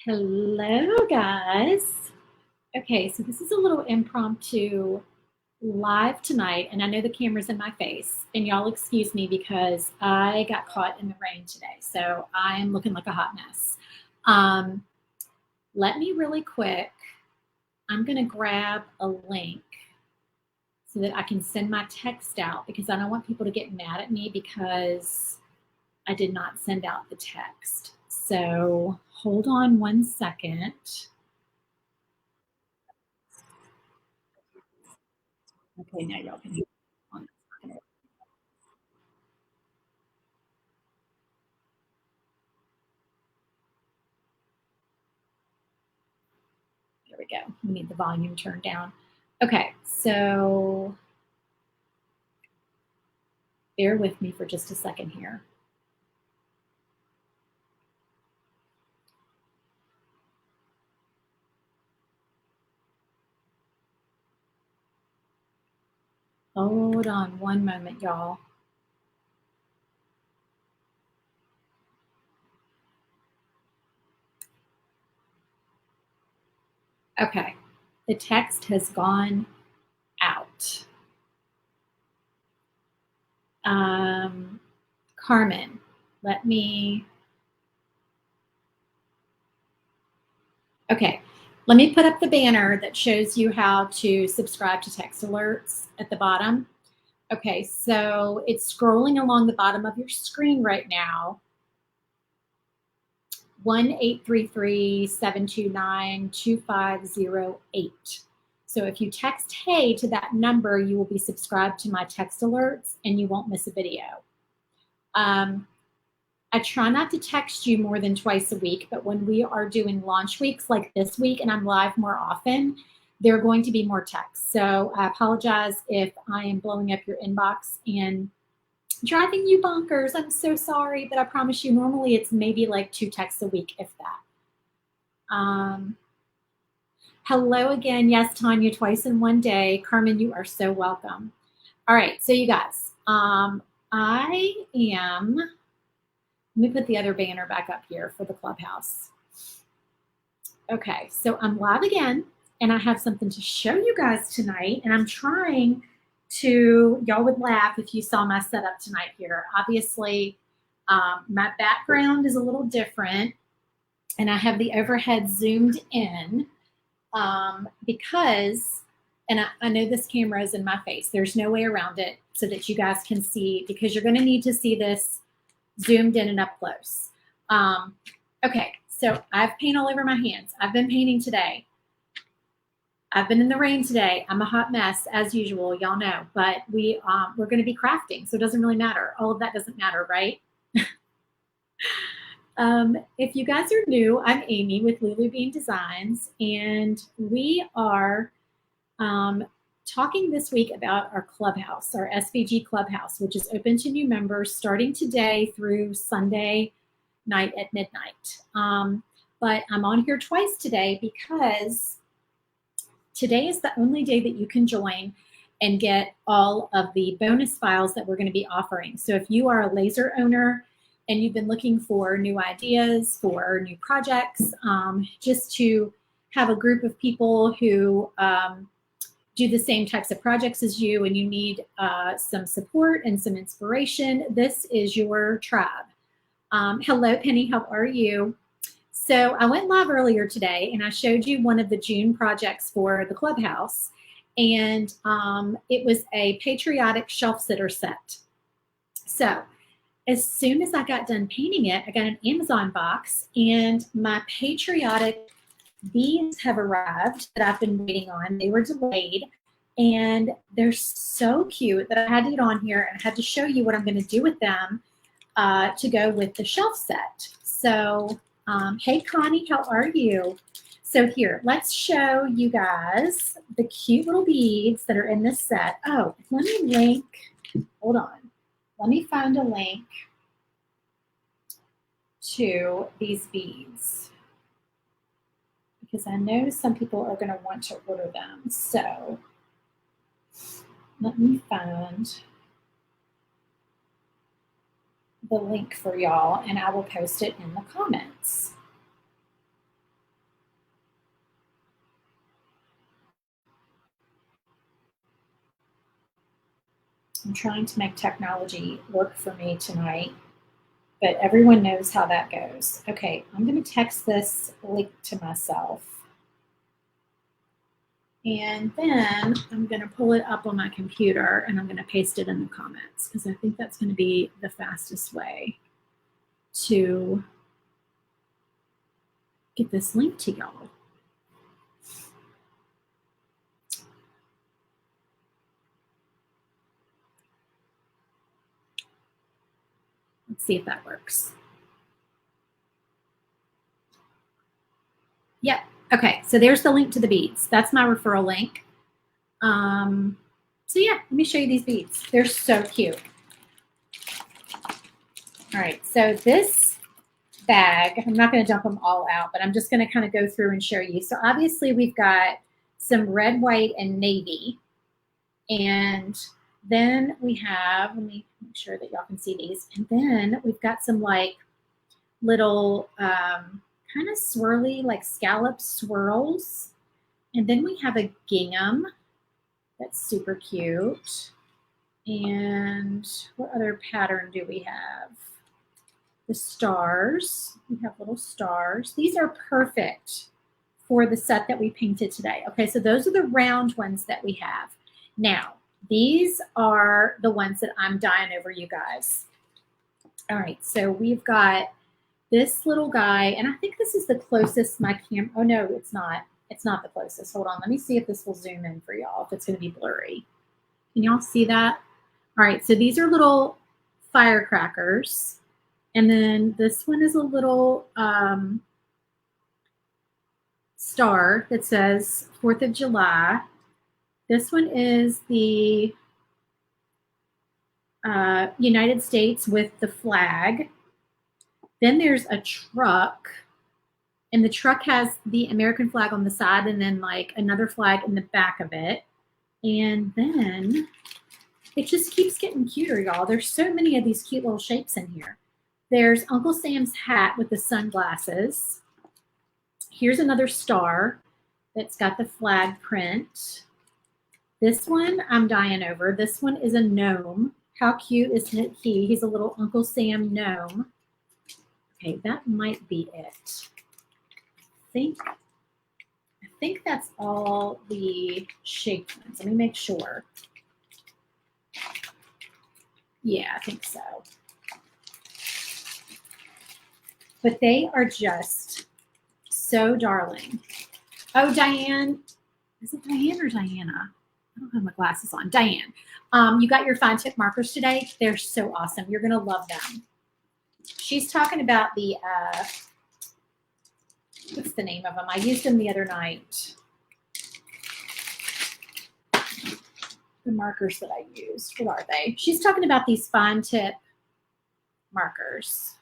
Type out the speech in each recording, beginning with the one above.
Hello, guys. Okay, so this is a little impromptu live tonight, and I know the camera's in my face, and y'all excuse me because I got caught in the rain today, so I'm looking like a hot mess. Um, Let me really quick, I'm gonna grab a link so that I can send my text out because I don't want people to get mad at me because I did not send out the text. So hold on one second. Okay, now y'all can hear me. There we go. We need the volume turned down. Okay, so bear with me for just a second here. Hold on one moment, y'all. Okay, the text has gone out. Carmen, let me, okay, let me put up the banner that shows you how to subscribe to text alerts at the bottom. Okay, so it's scrolling along the bottom of your screen right now. 1-833-729-2508. So if you text hey to that number, you will be subscribed to my text alerts and you won't miss a video. I try not to text you more than twice a week, but when we are doing launch weeks like this week and I'm live more often, there are going to be more texts. So I apologize if I am blowing up your inbox and driving you bonkers. I'm so sorry, but I promise you, normally it's maybe like 2 texts a week, if that. Hello again. Yes, Tanya, twice in one day. Carmen, you are so welcome. All right, so you guys, I am, let me put the other banner back up here for the clubhouse. Okay, so I'm live again, and I have something to show you guys tonight, and I'm trying to, y'all would laugh if you saw my setup tonight here. Obviously, my background is a little different, and I have the overhead zoomed in because, and I know this camera is in my face. There's no way around it so that you guys can see, because you're going to need to see this zoomed in and up close. Okay, so I have paint all over my hands. I've been painting today. I've been in the rain today. I'm a hot mess as usual, y'all know, but we're going to be crafting, so it doesn't really matter. All of that doesn't matter, right? If you guys are new, I'm Amy with Lulu Bean Designs, and we are talking this week about our clubhouse, our SVG clubhouse, which is open to new members starting today through Sunday night at midnight. But I'm on here twice today because today is the only day that you can join and get all of the bonus files that we're going to be offering. So if you are a laser owner and you've been looking for new ideas for new projects, just to have a group of people who do the same types of projects as you and you need some support and some inspiration, this is your tribe. Hello, Penny, how are you? So I went live earlier today and I showed you one of the June projects for the clubhouse, and it was a patriotic shelf sitter set. So as soon as I got done painting it, I got an Amazon box and my patriotic beads have arrived that I've been waiting on. They were delayed and they're so cute that I had to get on here and I had to show you what I'm going to do with them to go with the shelf set. So hey Connie, how are you? So here, let's show you guys the cute little beads that are in this set. Oh, let me link, hold on. Let me find a link to these beads because I know some people are going to want to order them. So let me find the link for y'all and I will post it in the comments. I'm trying to make technology work for me tonight, but everyone knows how that goes. Okay, I'm going to text this link to myself. And then I'm going to pull it up on my computer and I'm going to paste it in the comments because I think that's going to be the fastest way to get this link to y'all. Let's see if that works. Yep. Okay, so there's the link to the beads. That's my referral link. So yeah, let me show you these beads. They're so cute. All right, so this bag, I'm not going to dump them all out, but I'm just going to kind of go through and show you. So obviously we've got some red, white, and navy. And then we have, let me make sure that y'all can see these. And then we've got some like little kind of swirly, like scallop swirls. And then we have a gingham that's super cute. And what other pattern do we have? The stars. We have little stars. These are perfect for the set that we painted today. Okay, so those are the round ones that we have. Now, these are the ones that I'm dying over, you guys. All right, so we've got this little guy, and I think this is the closest my camera, oh no, it's not. It's not the closest. Hold on, let me see if this will zoom in for y'all, if it's gonna be blurry. Can y'all see that? All right, so these are little firecrackers. And then this one is a little star that says 4th of July. This one is the United States with the flag. Then there's a truck, and the truck has the American flag on the side and then like another flag in the back of it. And then it just keeps getting cuter, y'all. There's so many of these cute little shapes in here. There's Uncle Sam's hat with the sunglasses. Here's another star that's got the flag print. This one I'm dying over. This one is a gnome. How cute is he? He's a little Uncle Sam gnome. Okay, that might be it. I think that's all the shaped ones. Let me make sure. Yeah, I think so. But they are just so darling. Oh, Diane. Is it Diane or Diana? I don't have my glasses on. Diane, you got your fine tip markers today. They're so awesome. You're going to love them. She's talking about the, what's the name of them? I used them the other night. The markers that I used. What are they? She's talking about these fine tip markers.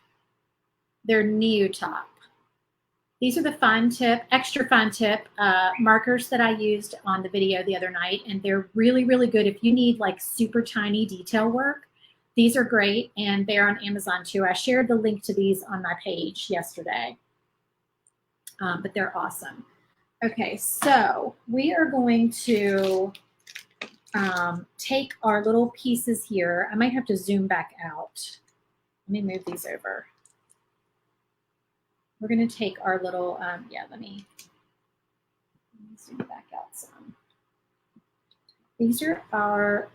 They're Neotop. These are the fine tip, extra fine tip markers that I used on the video the other night, and they're really, really good if you need like super tiny detail work. These are great, and they're on Amazon too. I shared the link to these on my page yesterday, but they're awesome. Okay, so we are going to take our little pieces here. I might have to zoom back out. Let me move these over. We're going to take our little, let me zoom back out some. These are our,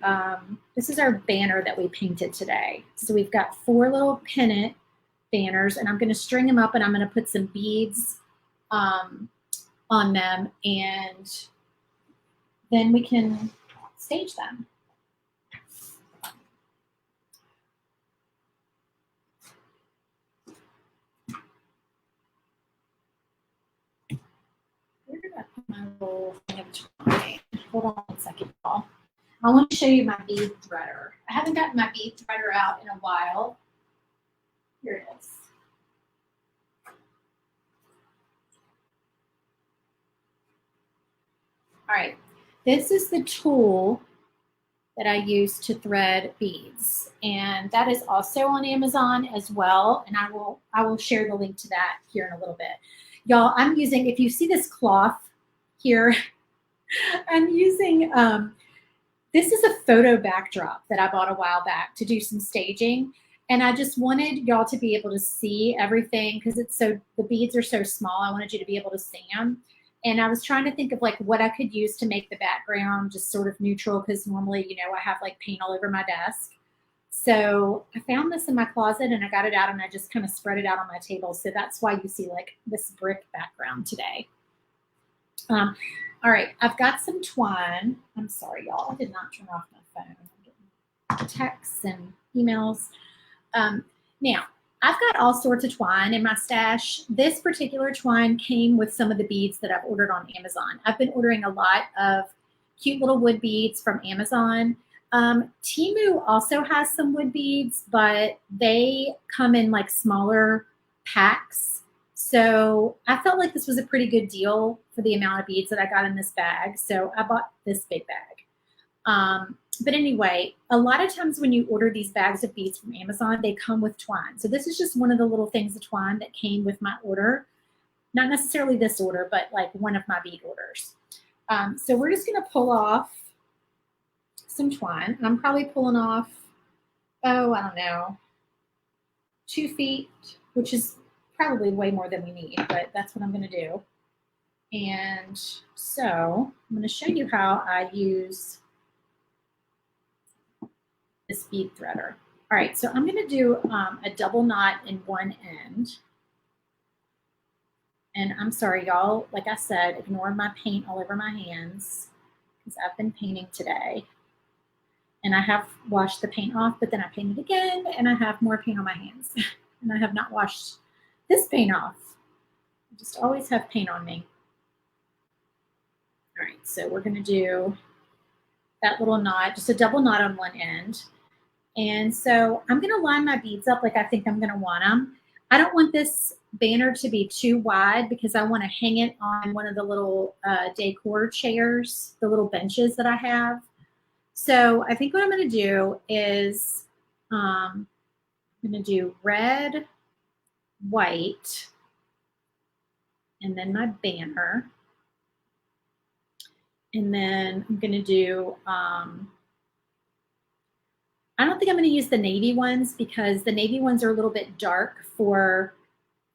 this is our banner that we painted today. So we've got 4 little pennant banners, and I'm going to string them up, and I'm going to put some beads on them, and then we can stage them. Where did I put my little thing of twine? Hold on one second, y'all. I want to show you my bead threader. I haven't gotten my bead threader out in a while. Here it is. All right, this is the tool that I use to thread beads, and that is also on Amazon as well, and I will share the link to that here in a little bit. Y'all, I'm using, if you see this cloth here, I'm using This is a photo backdrop that I bought a while back to do some staging. And I just wanted y'all to be able to see everything because the beads are so small. I wanted you to be able to see them. And I was trying to think of like what I could use to make the background just sort of neutral because normally, I have like paint all over my desk. So I found this in my closet and I got it out and I just kind of spread it out on my table. So that's why you see like this brick background today. All right, I've got some twine. I'm sorry, y'all. I did not turn off my phone. I'm getting texts and emails. Now, I've got all sorts of twine in my stash. This particular twine came with some of the beads that I've ordered on Amazon. I've been ordering a lot of cute little wood beads from Amazon. Temu also has some wood beads, but they come in like smaller packs. So I felt like this was a pretty good deal for the amount of beads that I got in this bag. So I bought this big bag. But anyway, a lot of times when you order these bags of beads from Amazon, they come with twine. So this is just one of the little things of twine that came with my order. Not necessarily this order, but like one of my bead orders. So we're just going to pull off some twine. I'm probably pulling off, I don't know, 2 feet, which is probably way more than we need, but that's what I'm going to do. And so I'm going to show you how I use this bead threader. All right, so I'm going to do a double knot in one end. And I'm sorry, y'all, like I said, ignore my paint all over my hands because I've been painting today. And I have washed the paint off, but then I painted again, and I have more paint on my hands. And I have not washed this paint off. I just always have paint on me. All right, so we're going to do that little knot, just a double knot on one end. And so I'm going to line my beads up like I think I'm going to want them. I don't want this banner to be too wide because I want to hang it on one of the little decor chairs, the little benches that I have. So I think what I'm going to do is I'm going to do red, white, and then my banner. And then I'm going to do, I don't think I'm going to use the navy ones because the navy ones are a little bit dark for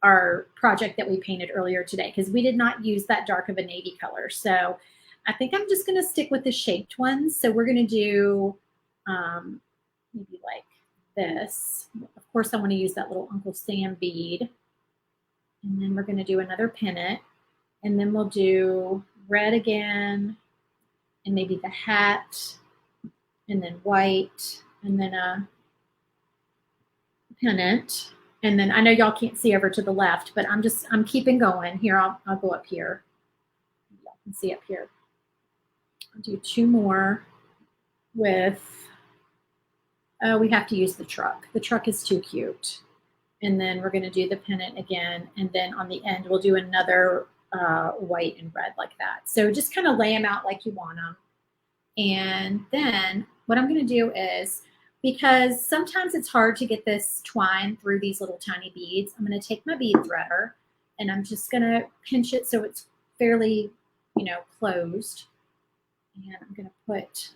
our project that we painted earlier today because we did not use that dark of a navy color. So I think I'm just going to stick with the shaped ones. So we're going to do maybe like this. Of course, I want to use that little Uncle Sam bead. And then we're going to do another pennant. And then we'll do red again, and maybe the hat, and then white, and then a pennant. And then I know y'all can't see over to the left, but I'm keeping going. Here, I'll go up here. Y'all can see up here. I'll do 2 more with, we have to use the truck. The truck is too cute. And then we're going to do the pennant again. And then on the end, we'll do another white and red like that. So just kind of lay them out like you want them. And then what I'm going to do is, because sometimes it's hard to get this twine through these little tiny beads, I'm going to take my bead threader and I'm just going to pinch it so it's fairly, closed. And I'm going to put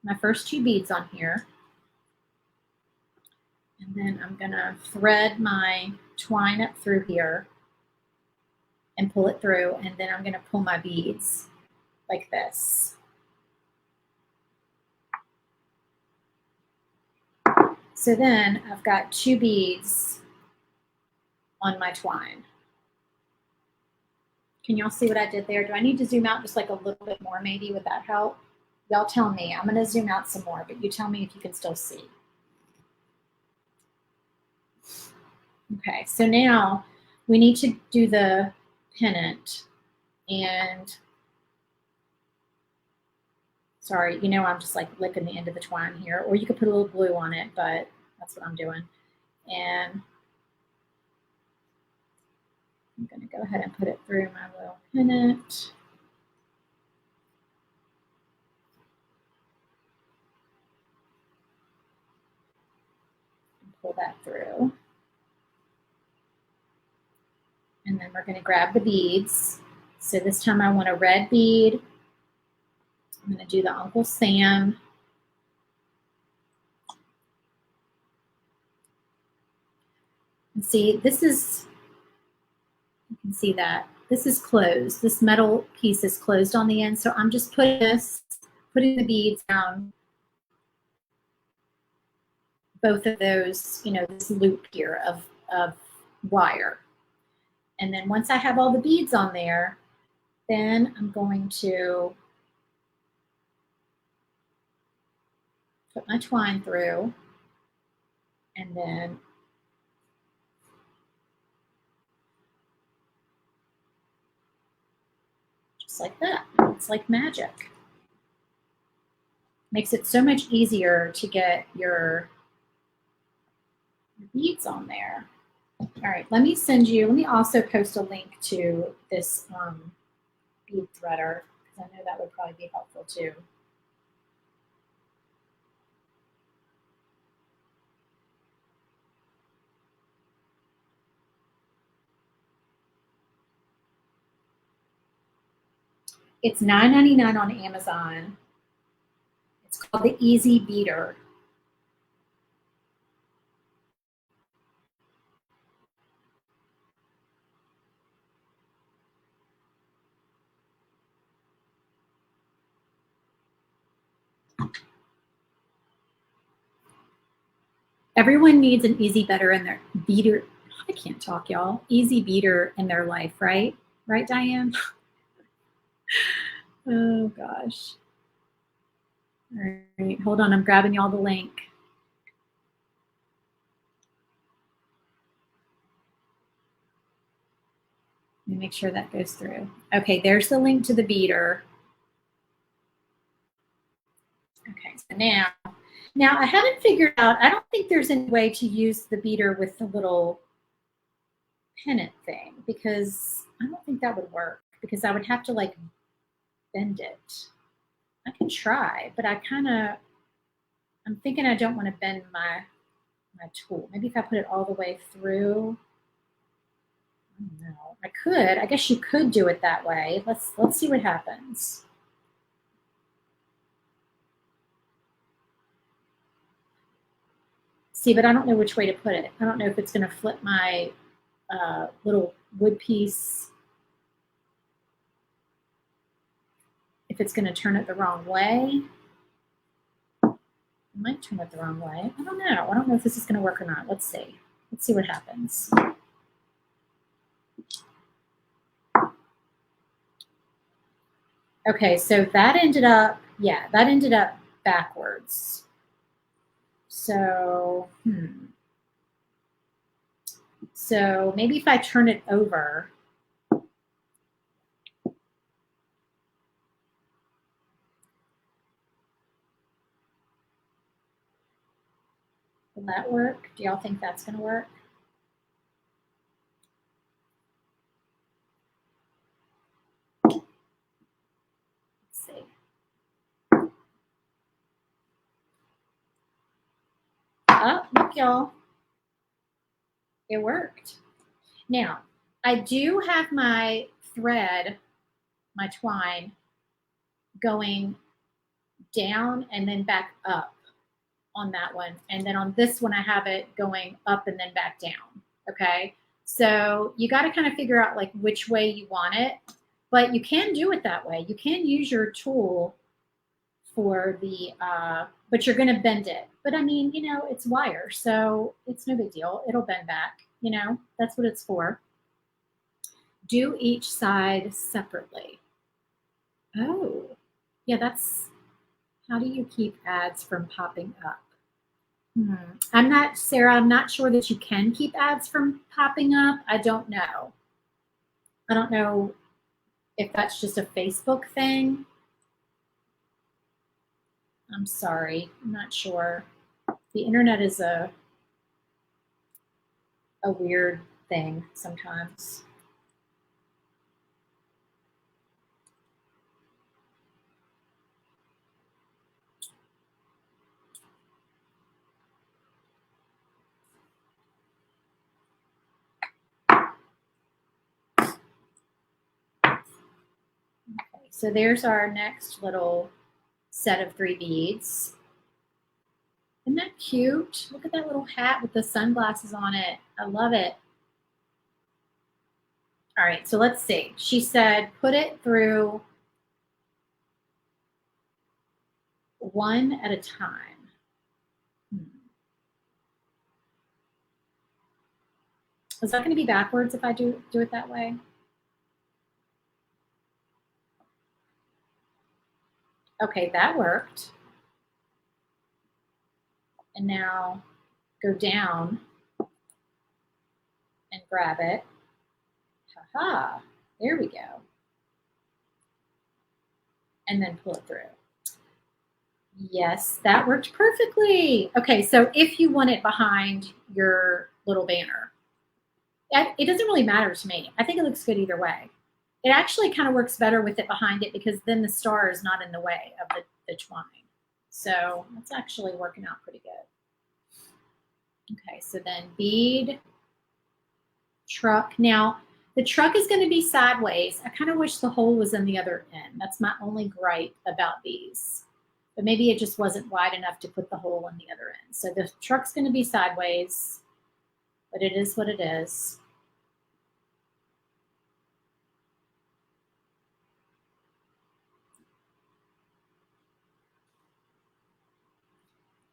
my first 2 beads on here. And then I'm going to thread my twine up through here and pull it through. And then I'm going to pull my beads like this. So then I've got 2 beads on my twine. Can y'all see what I did there? Do I need to zoom out just like a little bit more maybe? Would that help? Y'all tell me. I'm going to zoom out some more, but you tell me if you can still see. Okay, so now we need to do the pennant. And sorry, I'm just like licking the end of the twine here. Or you could put a little glue on it, but that's what I'm doing. And I'm going to go ahead and put it through my little pennant. And pull that through. And then we're going to grab the beads. So this time I want a red bead, I'm going to do the Uncle Sam. And see, this is, you can see that. This is closed. This metal piece is closed on the end. So I'm just putting the beads down both of those, you know, this loop here of wire. And then once I have all the beads on there, then I'm going to put my twine through, and then just like that. It's like magic. Makes it so much easier to get your beads on there. All right, let me also post a link to this bead threader, because I know that would probably be helpful too. It's $9.99 on Amazon. It's called the Easy Beater. Everyone needs an easy beater in their beater. I can't talk, y'all. Easy beater in their life, right? Right, Diane? Oh gosh. All right, hold on. I'm grabbing y'all the link. Let me make sure that goes through. Okay, there's the link to the beater. Okay, so now I haven't figured out, I don't think there's any way to use the beater with the little pennant thing, because I don't think that would work, because I would have to like bend it. I can try, but I'm thinking I don't want to bend my tool. Maybe if I put it all the way through. I don't know. I could. I guess you could do it that way. Let's see what happens. See, but I don't know which way to put it. I don't know if it's going to flip my little wood piece, if it's going to turn it the wrong way. It might turn it the wrong way. I don't know. I don't know if this is going to work or not. Let's see. Let's see what happens. Okay, so that ended up backwards. So, So maybe if I turn it over, will that work? Do y'all think that's going to work? Let's see. Oh, look, y'all. It worked. Now, I do have my thread, my twine, going down and then back up on that one. And then on this one, I have it going up and then back down. Okay. So you got to kind of figure out like which way you want it, but you can do it that way. You can use your tool for the, but you're going to bend it. But I mean, you know, it's wire, so it's no big deal. It'll bend back, you know, that's what it's for. Do each side separately. Oh, yeah, that's, how do you keep ads from popping up? Sarah, I'm not sure that you can keep ads from popping up. I don't know. I don't know if that's just a Facebook thing. I'm sorry. I'm not sure. The internet is a weird thing sometimes. Okay, so there's our next little set of 3 beads. Isn't that cute? Look at that little hat with the sunglasses on it. I love it. All right, so let's see. She said put it through one at a time. Is that going to be backwards if I do it that way? Okay, that worked. And now go down and grab it. Ha-ha, there we go. And then pull it through. Yes, that worked perfectly. Okay, so if you want it behind your little banner, it doesn't really matter to me. I think it looks good either way. It actually kind of works better with it behind it because then the star is not in the way of the twine. So that's actually working out pretty good. Okay, so then bead, truck. Now, the truck is going to be sideways. I kind of wish the hole was in the other end. That's my only gripe about these. But maybe it just wasn't wide enough to put the hole in the other end. So the truck's going to be sideways, but it is what it is.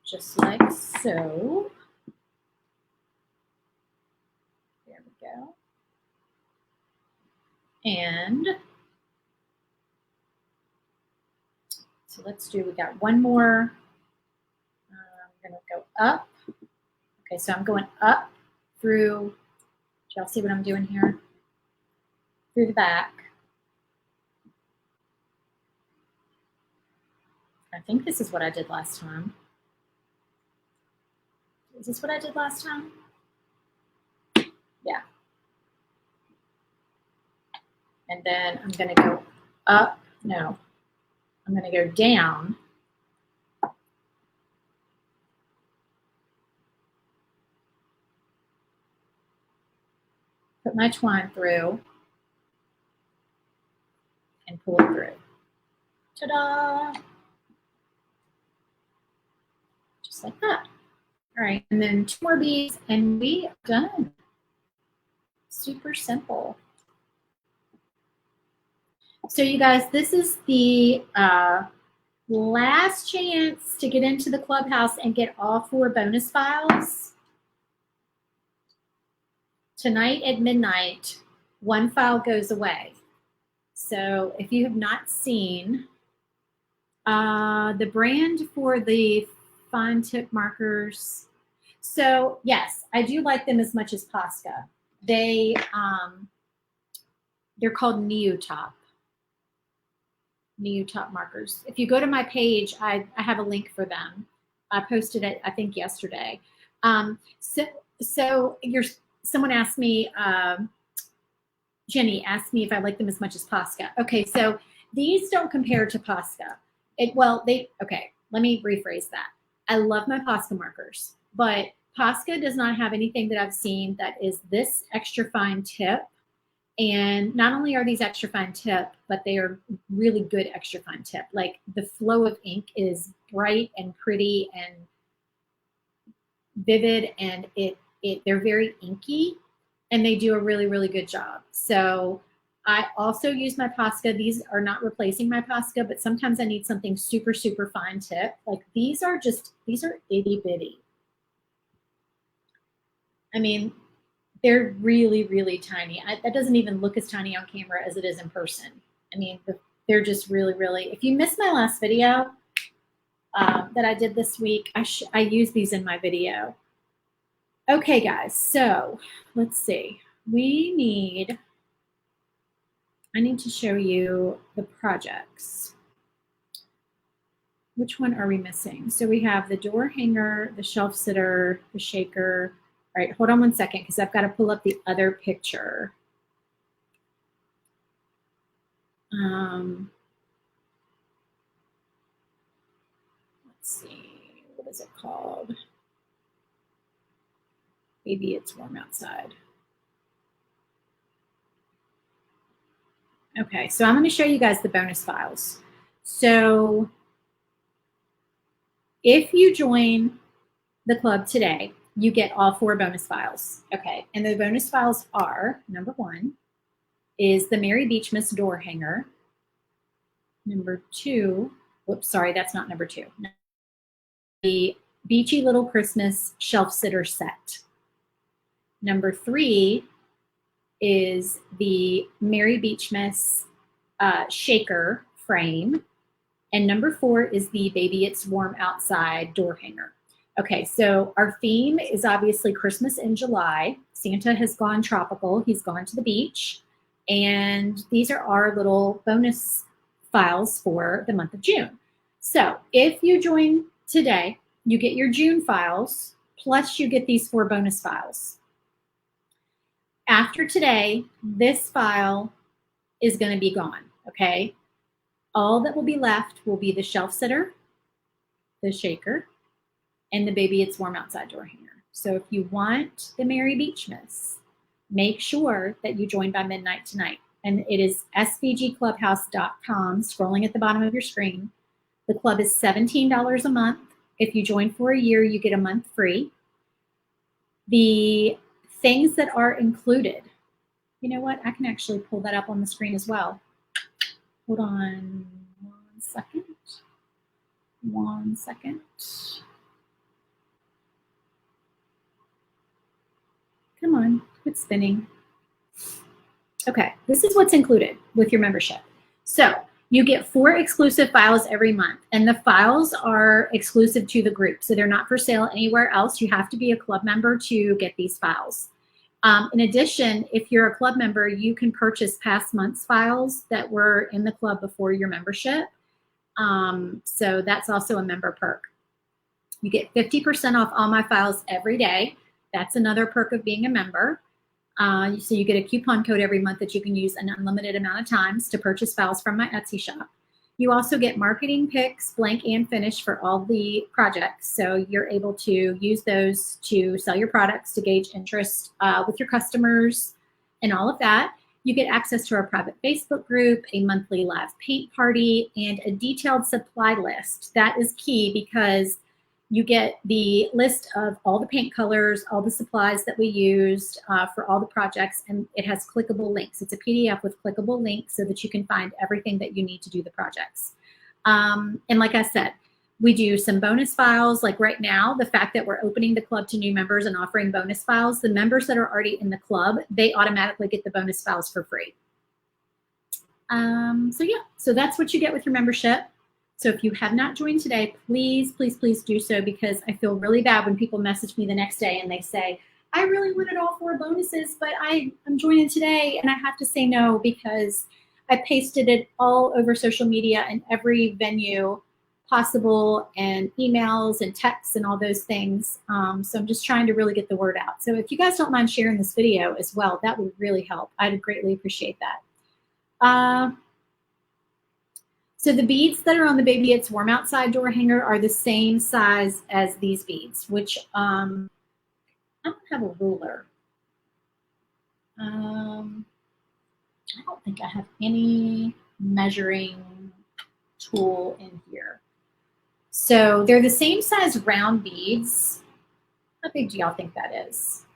Just like so. There we go. And so let's do, we got one more. I'm going to go up. Okay, so I'm going up through, y'all see what I'm doing here? Through the back. I think this is what I did last time. Is this what I did last time? Yeah. And then I'm going to go up. No, I'm going to go down. Put my twine through and pull it through. Ta-da! Just like that. All right, and then 2 more beads and we are done. Super simple. So you guys, this is the last chance to get into the clubhouse and get all 4 bonus files. Tonight at midnight, 1 file goes away. So if you have not seen the brand for the fine tip markers, so yes, I do like them as much as Posca. They're called Neotop markers. If you go to my page, I have a link for them. I posted it, I think, yesterday. So someone asked me, Jenny asked me if I like them as much as Posca. Okay, so these don't compare to Posca. Okay, let me rephrase that. I love my Posca markers, but Posca does not have anything that I've seen that is this extra fine tip. And not only are these extra fine tip, but they are really good extra fine tip. Like the flow of ink is bright and pretty and vivid, and they're very inky, and they do a really, really good job. So I also use my Posca. These are not replacing my Posca, but sometimes I need something super, super fine tip. Like these are itty bitty. I mean, they're really, really tiny. That doesn't even look as tiny on camera as it is in person. I mean, they're just really, really, if you missed my last video that I did this week, I use these in my video. Okay, guys, so let's see. I need to show you the projects. Which one are we missing? So we have the door hanger, the shelf sitter, the shaker. All right, hold on one second because I've got to pull up the other picture. Let's see, what is it called? Maybe it's warm outside. Okay, so I'm going to show you guys the bonus files. So if you join the club today, you get all 4 bonus files. Okay, and the bonus files are, number 1 is the Mary Beachmas door hanger. Number 2, whoops, sorry, that's not number 2. The Beachy Little Christmas shelf sitter set. Number 3 is the Mary Beachmas shaker frame. And number 4 is the Baby It's Warm Outside door hanger. Okay, so our theme is obviously Christmas in July. Santa has gone tropical. He's gone to the beach. And these are our little bonus files for the month of June. So if you join today, you get your June files, plus you get these 4 bonus files. After today, this file is going to be gone, okay? All that will be left will be the shelf sitter, the shaker, and the Baby It's Warm Outside door hanger. So if you want the Mary Beachmas, make sure that you join by midnight tonight. And it is svgclubhouse.com, scrolling at the bottom of your screen. The club is $17 a month. If you join for a year, you get a month free. The things that are included, you know what? I can actually pull that up on the screen as well. Hold on 1 second. 1 second. Come on, quit spinning. Okay, this is what's included with your membership. So you get 4 exclusive files every month, and the files are exclusive to the group. So they're not for sale anywhere else. You have to be a club member to get these files. In addition, if you're a club member, you can purchase past month's files that were in the club before your membership. So that's also a member perk. You get 50% off all my files every day. That's another perk of being a member. So you get a coupon code every month that you can use an unlimited amount of times to purchase files from my Etsy shop. You also get marketing picks, blank and finished, for all the projects. So you're able to use those to sell your products, to gauge interest with your customers and all of that. You get access to our private Facebook group, a monthly live paint party, and a detailed supply list. That is key because you get the list of all the paint colors, all the supplies that we used for all the projects, and it has clickable links. It's a PDF with clickable links so that you can find everything that you need to do the projects. And like I said, we do some bonus files. Like right now, the fact that we're opening the club to new members and offering bonus files, the members that are already in the club, they automatically get the bonus files for free. So yeah, so that's what you get with your membership. So if you have not joined today, please, please, please do so, because I feel really bad when people message me the next day and they say, I really wanted all 4 bonuses, but I'm joining today. And I have to say no because I pasted it all over social media and every venue possible, and emails and texts and all those things. So I'm just trying to really get the word out. So if you guys don't mind sharing this video as well, that would really help. I'd greatly appreciate that. So the beads that are on the Baby It's Warm Outside door hanger are the same size as these beads, which I don't have a ruler. I don't think I have any measuring tool in here. So they're the same size round beads. How big do y'all think that is?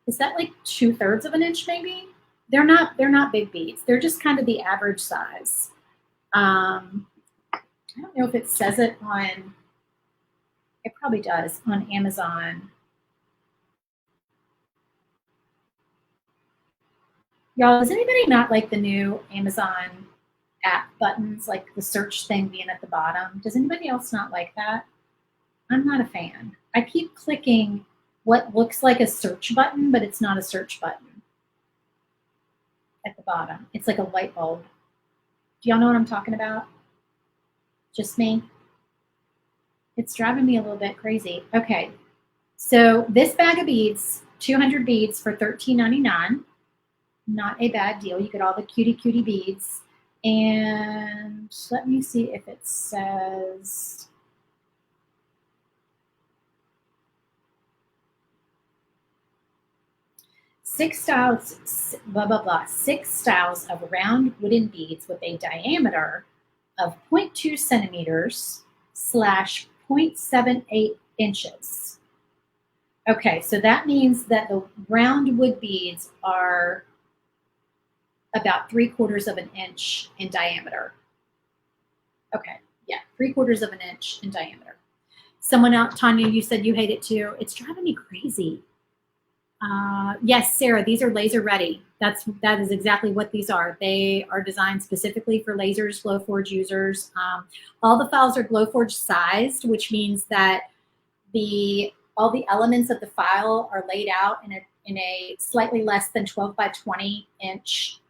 Is that like 2/3 of an inch maybe? They're not big beads. They're just kind of the average size. I don't know if it says it on, it probably does, on Amazon. Y'all, does anybody not like the new Amazon app buttons, like the search thing being at the bottom? Does anybody else not like that? I'm not a fan. I keep clicking what looks like a search button, but it's not a search button at the bottom. It's like a light bulb. Do y'all know what I'm talking about? Just me? It's driving me a little bit crazy. Okay, so this bag of beads, 200 beads for $13.99. Not a bad deal. You get all the cutie beads. And let me see if it says, six styles, blah, blah, blah. 6 styles of round wooden beads with a diameter of 0.2 centimeters / 0.78 inches. Okay, so that means that the round wood beads are about 3/4 of an inch in diameter. Okay, yeah, 3/4 of an inch in diameter. Someone else, Tanya, you said you hate it too. It's driving me crazy. Yes, Sarah, these are laser ready. That is exactly what these are. They are designed specifically for lasers, Glowforge users. All the files are Glowforge sized, which means that all the elements of the file are laid out in a slightly less than 12 by 20 inch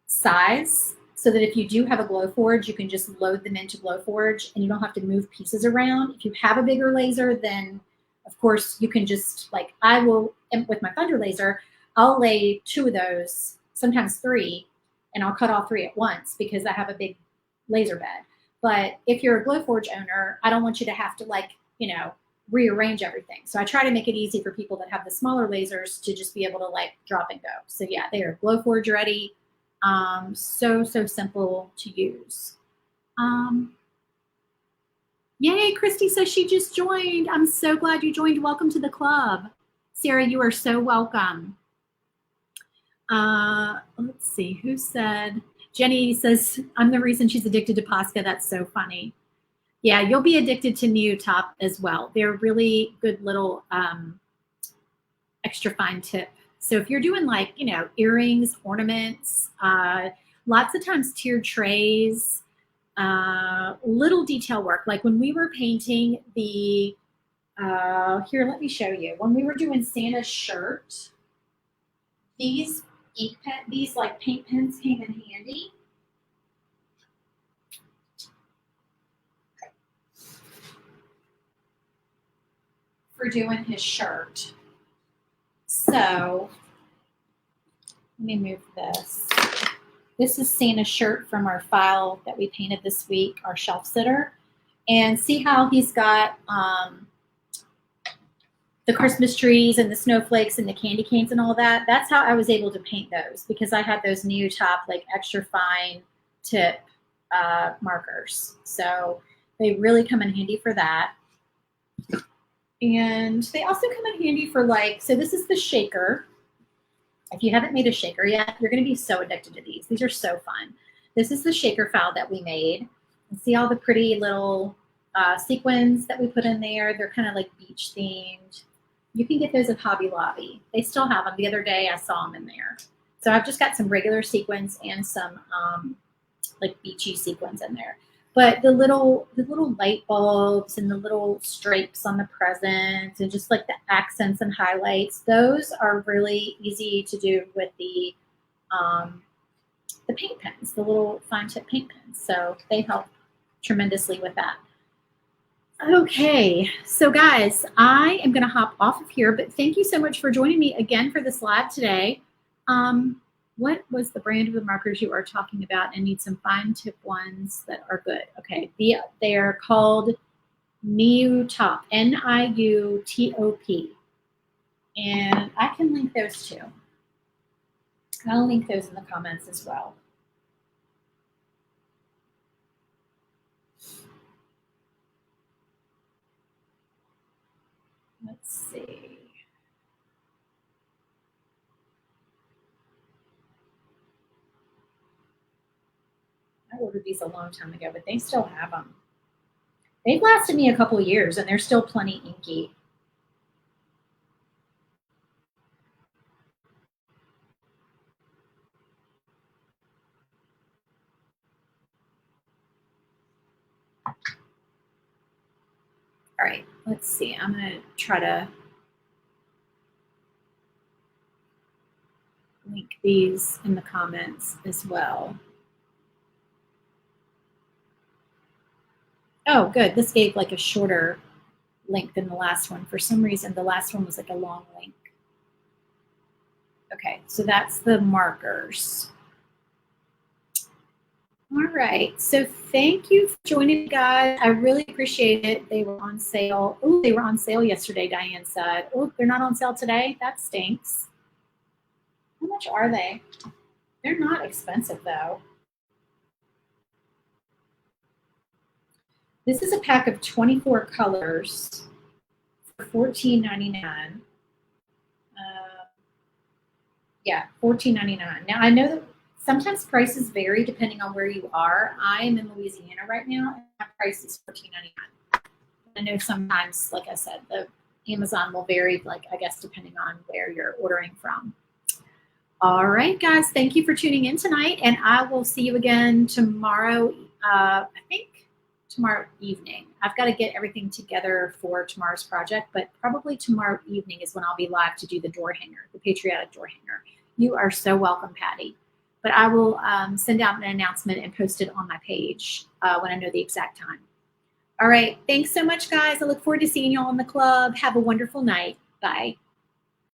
size, so that if you do have a Glowforge, you can just load them into Glowforge and you don't have to move pieces around. If you have a bigger laser, then of course you can just, like I will, with my Thunder laser, I'll lay 2 of those, sometimes 3, and I'll cut all 3 at once because I have a big laser bed. But if you're a Glowforge owner, I don't want you to have to, like, you know, rearrange everything. So I try to make it easy for people that have the smaller lasers to just be able to like drop and go. So yeah, they are Glowforge ready. So simple to use. Yay, Christy says she just joined. I'm so glad you joined. Welcome to the club. Sarah, you are so welcome. Let's see, who said, Jenny says, I'm the reason she's addicted to Posca. That's so funny. Yeah, you'll be addicted to Neotop as well. They're really good little extra fine tip. So if you're doing, like, you know, earrings, ornaments, lots of times tiered trays, little detail work. Like when we were painting the, here, let me show you. When we were doing Santa's shirt, these like paint pens came in handy. For doing his shirt. So let me move this. This is Santa's shirt from our file that we painted this week, our shelf sitter. And see how he's got the Christmas trees and the snowflakes and the candy canes and all that. That's how I was able to paint those, because I had those Neotop like extra fine tip markers. So they really come in handy for that. And they also come in handy for, like, so this is the shaker. If you haven't made a shaker yet, you're going to be so addicted to these. These are so fun. This is the shaker file that we made. And see all the pretty little sequins that we put in there? They're kind of like beach themed. You can get those at Hobby Lobby. They still have them. The other day I saw them in there. So I've just got some regular sequins and some like beachy sequins in there. But the little light bulbs and the little stripes on the presents and just like the accents and highlights, those are really easy to do with the paint pens, the little fine tip paint pens. So they help tremendously with that. Okay, so guys, I am going to hop off of here, but thank you so much for joining me again for this live today. What was the brand of the markers you are talking about, and need some fine tip ones that are good? Okay, they are called Niutop, Niutop. And I can link those too. I'll link those in the comments as well. Let's see. I ordered these a long time ago, but they still have them. They've lasted me a couple of years, and they're still plenty inky. All right, let's see. I'm going to try to link these in the comments as well. Oh, good. This gave like a shorter link than the last one. For some reason, the last one was like a long link. Okay, so that's the markers. All right, so thank you for joining me, guys. I really appreciate it. They were on sale. Oh, they were on sale yesterday, Diane said. Oh, they're not on sale today? That stinks. How much are they? They're not expensive, though. This is a pack of 24 colors for $14.99. Yeah, $14.99. Now I know that sometimes prices vary depending on where you are. I am in Louisiana right now, and my price is $14.99. I know sometimes, like I said, the Amazon will vary, like I guess depending on where you're ordering from. All right, guys, thank you for tuning in tonight, and I will see you again tomorrow. I think tomorrow evening. I've got to get everything together for tomorrow's project, but probably tomorrow evening is when I'll be live to do the door hanger, the patriotic door hanger. You are so welcome, Patty. But I will send out an announcement and post it on my page when I know the exact time. All right, thanks so much, guys. I look forward to seeing you all in the club. Have a wonderful night. Bye.